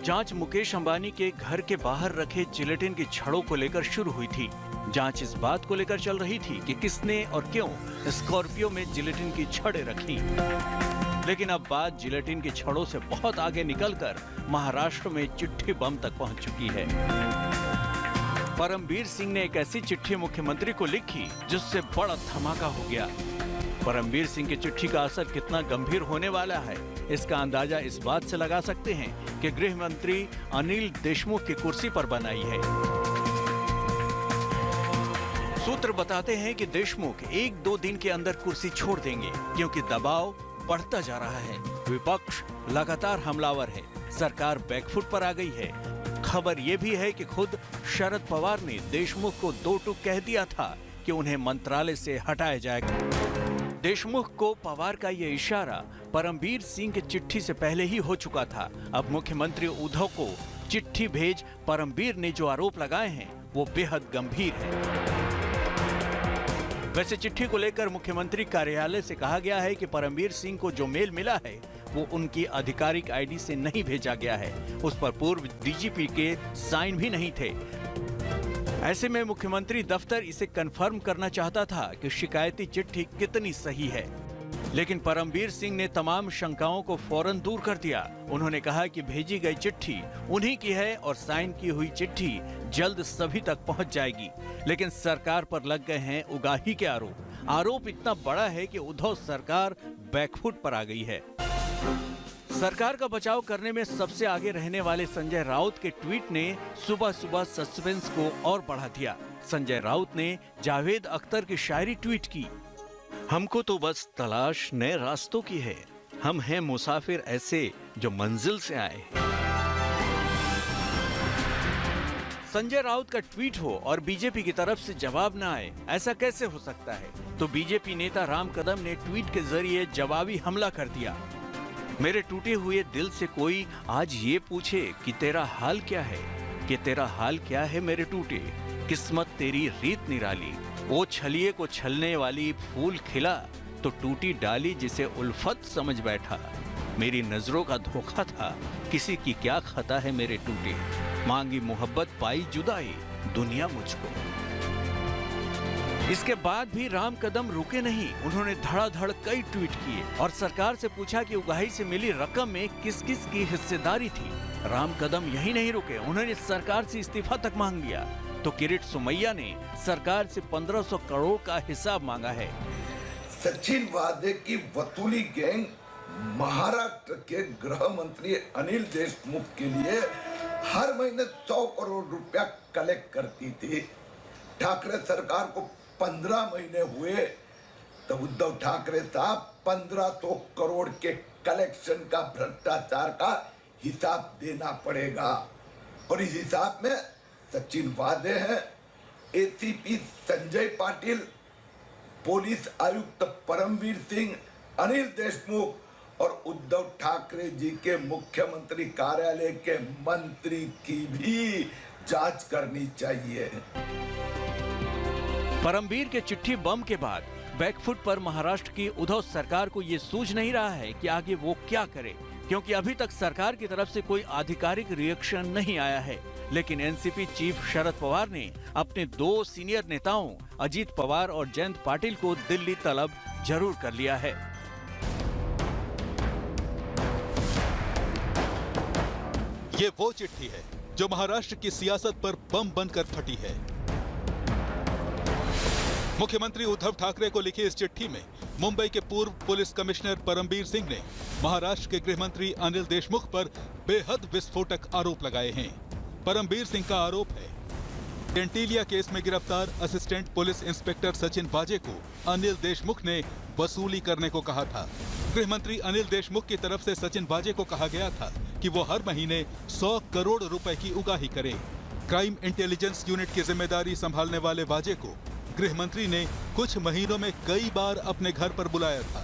जांच मुकेश अंबानी के घर के बाहर रखे जिलेटिन की छड़ों को लेकर शुरू हुई थी। जांच इस बात को लेकर चल रही थी कि किसने और क्यों स्कॉर्पियो में जिलेटिन की छड़ें रखी। लेकिन अब बात जिलेटिन की छड़ों से बहुत आगे निकलकर महाराष्ट्र में चिट्ठी बम तक पहुंच चुकी है। परमबीर सिंह ने एक ऐसी चिट्ठी मुख्यमंत्री को लिखी जिससे बड़ा धमाका हो गया। परमबीर सिंह की चिट्ठी का असर कितना गंभीर होने वाला है, इसका अंदाजा इस बात से लगा सकते हैं कि गृह मंत्री अनिल देशमुख की कुर्सी पर बनाई है। सूत्र बताते हैं कि देशमुख 1-2 दिन के अंदर कुर्सी छोड़ देंगे, क्योंकि दबाव बढ़ता जा रहा है। विपक्ष लगातार हमलावर है, सरकार बैकफुट पर आ गई है। खबर यह भी है कि खुद शरद पवार ने देशमुख को 2 टूक कह दिया था कि उन्हें मंत्रालय से हटाया जाएगा। देशमुख को पवार का यह इशारा परमबीर सिंह की चिट्ठी से पहले ही हो चुका था। अब मुख्यमंत्री उद्धव को चिट्ठी भेज परमबीर ने जो आरोप लगाए हैं वो बेहद गंभीर है। वैसे चिट्ठी को लेकर मुख्यमंत्री कार्यालय से कहा गया है कि परमबीर सिंह को जो मेल मिला है वो उनकी आधिकारिक आईडी से नहीं भेजा गया है। उस पर पूर्व डीजीपी के साइन भी नहीं थे। ऐसे में मुख्यमंत्री दफ्तर इसे कंफर्म करना चाहता था कि शिकायती चिट्ठी कितनी सही है, लेकिन परमबीर सिंह ने तमाम शंकाओं को फौरन दूर कर दिया। उन्होंने कहा कि भेजी गई चिट्ठी उन्हीं की है और साइन की हुई चिट्ठी जल्द सभी तक पहुंच जाएगी। लेकिन सरकार पर लग गए हैं उगाही के आरोप। आरोप इतना बड़ा है कि उद्धव सरकार बैकफुट पर आ गई है। सरकार का बचाव करने में सबसे आगे रहने वाले संजय राउत के ट्वीट ने सुबह सुबह सस्पेंस को और बढ़ा दिया। संजय राउत ने जावेद अख्तर की शायरी ट्वीट की। हमको तो बस तलाश नए रास्तों की है, हम हैं मुसाफिर ऐसे जो मंजिल से आए। संजय राउत का ट्वीट हो और बीजेपी की तरफ से जवाब न आए, ऐसा कैसे हो सकता है? तो बीजेपी नेता राम कदम ने ट्वीट के जरिए जवाबी हमला कर दिया। मेरे टूटे हुए दिल से कोई आज ये पूछे कि तेरा हाल क्या है, कि तेरा हाल क्या है मेरे टूटे, किस्मत तेरी रीत निराली, वो छलिए को छलने वाली फूल खिला तो टूटी डाली जिसे उल्फत समझ बैठा। मेरी नजरों का धोखा था, किसी की क्या खता है मेरे टूटे, मांगी मोहब्बत पाई जुदाई दुनिया मुझको। इसके बाद भी राम कदम रुके नहीं। उन्होंने धड़ाधड़ कई ट्वीट किए और सरकार से पूछा कि उगाही से मिली रकम में किस किस की हिस्सेदारी थी। राम कदम यही नहीं रुके, उन्होंने सरकार से इस्तीफा तक मांग लिया। तो किरीट सोमैया ने सरकार से 1500 करोड़ का हिसाब मांगा है। सचिन वादे की वसूली गैंग महाराष्ट्र के गृह मंत्री अनिल देशमुख के लिए हर महीने 100 करोड़ रुपया कलेक्ट करती थी। ठाकरे सरकार को 15 महीने हुए तो उद्धव ठाकरे साहब 1500 करोड़ के कलेक्शन का भ्रष्टाचार का हिसाब देना पड़ेगा। और इस हिसाब में सचिन वादे हैं, एसीपी संजय पाटिल, पुलिस आयुक्त परमबीर सिंह, अनिल देशमुख और उद्धव ठाकरे जी के मुख्यमंत्री कार्यालय के मंत्री की भी जांच करनी चाहिए। परमबीर के चिट्ठी बम के बाद बैकफुट पर महाराष्ट्र की उद्धव सरकार को ये सूझ नहीं रहा है कि आगे वो क्या करे, क्योंकि अभी तक सरकार की तरफ से कोई आधिकारिक रिएक्शन नहीं आया है। लेकिन एनसीपी चीफ शरद पवार ने अपने 2 सीनियर नेताओं अजीत पवार और जयंत पाटिल को दिल्ली तलब जरूर कर लिया है। ये वो चिट्ठी है जो महाराष्ट्र की सियासत पर बम बनकर फटी है। मुख्यमंत्री उद्धव ठाकरे को लिखी इस चिट्ठी में मुंबई के पूर्व पुलिस कमिश्नर परमबीर सिंह ने महाराष्ट्र के गृह मंत्री अनिल देशमुख पर बेहद विस्फोटक आरोप लगाए हैं। परमबीर सिंह का आरोप है टेंटिलिया केस में गिरफ्तार असिस्टेंट पुलिस इंस्पेक्टर सचिन वाजे को अनिल देशमुख ने वसूली करने को कहा था। गृह मंत्री अनिल देशमुख की तरफ से सचिन वाजे को कहा गया था कि वो हर महीने 100 करोड़ रुपए की उगाही करे। क्राइम इंटेलिजेंस यूनिट की जिम्मेदारी संभालने वाले वाजे को गृह मंत्री ने कुछ महीनों में कई बार अपने घर पर बुलाया था।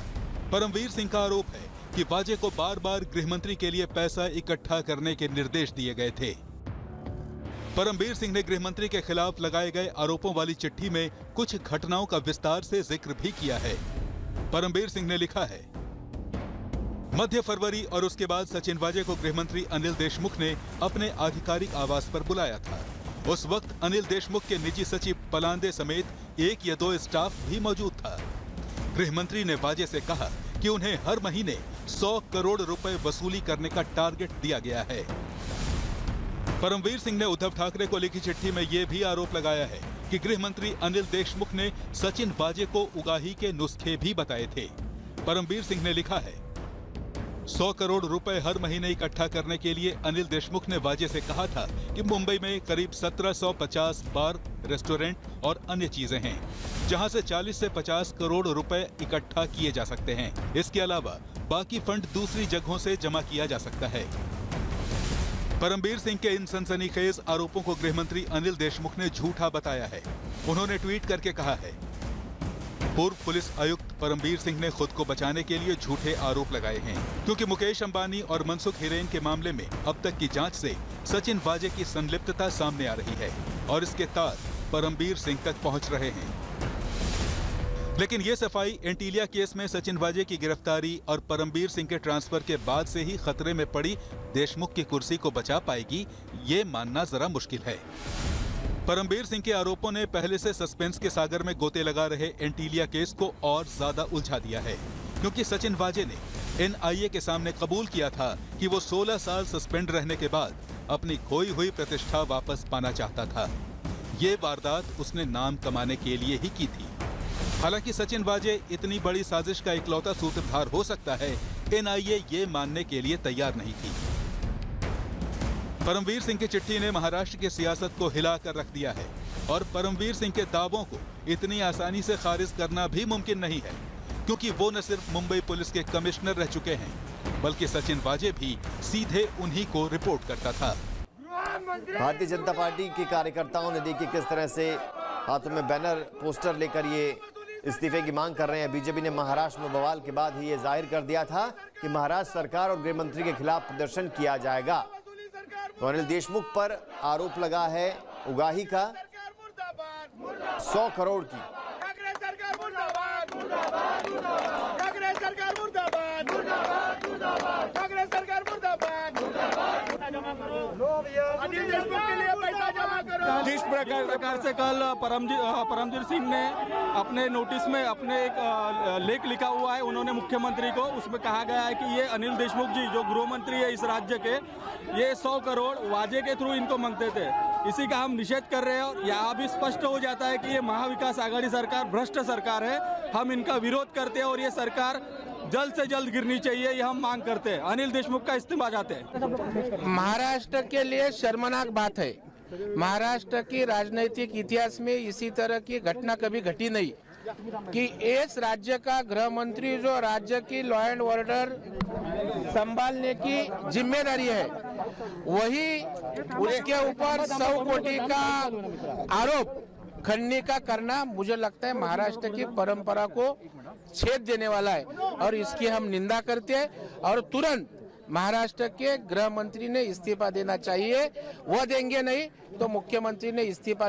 परमबीर सिंह का आरोप है कि वाजे को बार बार गृह मंत्री के लिए पैसा इकट्ठा करने के निर्देश दिए गए थे। परमबीर सिंह ने गृह मंत्री के खिलाफ लगाए गए आरोपों वाली चिट्ठी में कुछ घटनाओं का विस्तार से जिक्र भी किया है। परमबीर सिंह ने लिखा है, मध्य फरवरी और उसके बाद सचिन वाजे को गृहमंत्री अनिल देशमुख ने अपने आधिकारिक आवास पर बुलाया था। उस वक्त अनिल देशमुख के निजी सचिव पलांदे समेत 1 या 2 स्टाफ भी मौजूद था। गृहमंत्री ने वाजे से कहा कि उन्हें हर महीने 100 करोड़ रुपए वसूली करने का टारगेट दिया गया है। परमवीर सिंह ने उद्धव ठाकरे को लिखी चिट्ठी में यह भी आरोप लगाया है कि गृहमंत्री अनिल देशमुख ने सचिन वाजे को उगाही के नुस्खे भी बताए थे। परमवीर सिंह ने लिखा है, 100 करोड़ रुपए हर महीने इकट्ठा करने के लिए अनिल देशमुख ने वाजे से कहा था कि मुंबई में करीब 1750 बार, रेस्टोरेंट और अन्य चीजें हैं, जहां से 40 से 50 करोड़ रुपए इकट्ठा किए जा सकते हैं। इसके अलावा बाकी फंड दूसरी जगहों से जमा किया जा सकता है। परमवीर सिंह के इन सनसनीखेज आरोपों को गृहमंत्री अनिल देशमुख ने झूठा बताया है। उन्होंने ट्वीट करके कहा है, पूर्व पुलिस आयुक्त परमवीर सिंह ने खुद को बचाने के लिए झूठे आरोप लगाए हैं, क्योंकि मुकेश अंबानी और मनसुख हिरेन के मामले में अब तक की जांच से सचिन वाजे की संलिप्तता सामने आ रही है और इसके तार परमवीर सिंह तक पहुंच रहे हैं। लेकिन ये सफाई एंटीलिया केस में सचिन वाजे की गिरफ्तारी और परमवीर सिंह के ट्रांसफर के बाद से ही खतरे में पड़ी देशमुख की कुर्सी को बचा पाएगी, ये मानना जरा मुश्किल है। परमवीर सिंह के आरोपों ने पहले से सस्पेंस के सागर में गोते लगा रहे एंटीलिया केस को और ज्यादा उलझा दिया है, क्योंकि सचिन वाजे ने एनआईए के सामने कबूल किया था कि वो 16 साल सस्पेंड रहने के बाद अपनी खोई हुई प्रतिष्ठा वापस पाना चाहता था। ये वारदात उसने नाम कमाने के लिए ही की थी। हालांकि सचिन वाजे इतनी बड़ी साजिश का इकलौता सूत्रधार हो सकता है, एनआईए ये मानने के लिए तैयार नहीं थी। परमवीर सिंह की चिट्ठी ने महाराष्ट्र की सियासत को हिला कर रख दिया है और परमवीर सिंह के दावों को इतनी आसानी से खारिज करना भी मुमकिन नहीं है, क्योंकि वो न सिर्फ मुंबई पुलिस के कमिश्नर रह चुके हैं, बल्कि सचिन वाजे भी सीधे उन्हीं को रिपोर्ट करता था। भारतीय जनता पार्टी के कार्यकर्ताओं ने देखिए किस तरह से हाथों में बैनर पोस्टर लेकर ये इस्तीफे की मांग कर रहे हैं। बीजेपी ने महाराष्ट्र में बवाल के बाद ही ये जाहिर कर दिया था कि महाराष्ट्र सरकार और गृह मंत्री के खिलाफ प्रदर्शन किया जाएगा। तो अनिल देशमुख पर आरोप लगा है उगाही का 100 करोड़ की। जिस प्रकार से कल परमवीर सिंह ने अपने नोटिस में अपने एक लेख लिखा हुआ है उन्होंने मुख्यमंत्री को, उसमें कहा गया है कि ये अनिल देशमुख जी जो गृह मंत्री है इस राज्य के, ये 100 करोड़ वाजे के थ्रू इनको मांगते थे। इसी का हम निषेध कर रहे हैं और यहाँ भी स्पष्ट हो जाता है कि ये महाविकास आघाड़ी सरकार भ्रष्ट सरकार है। हम इनका विरोध करते हैं और ये सरकार जल्द से जल्द गिरनी चाहिए, ये हम मांग करते हैं। अनिल देशमुख का इस्तीफा चाहते हैं। महाराष्ट्र के लिए शर्मनाक बात है। महाराष्ट्र की राजनीतिक इतिहास में इसी तरह की घटना कभी घटी नहीं कि इस राज्य का गृह मंत्री जो राज्य की लॉ एंड ऑर्डर संभालने की जिम्मेदारी है, वही उसके ऊपर 100 कोटी का आरोप खंडनी का करना मुझे लगता है महाराष्ट्र की परंपरा को छेद देने वाला है और इसकी हम निंदा करते हैं और तुरंत महाराष्ट्र के गृह मंत्री ने इस्तीफा देना चाहिए। वह देंगे नहीं तो मुख्यमंत्री ने इस्तीफा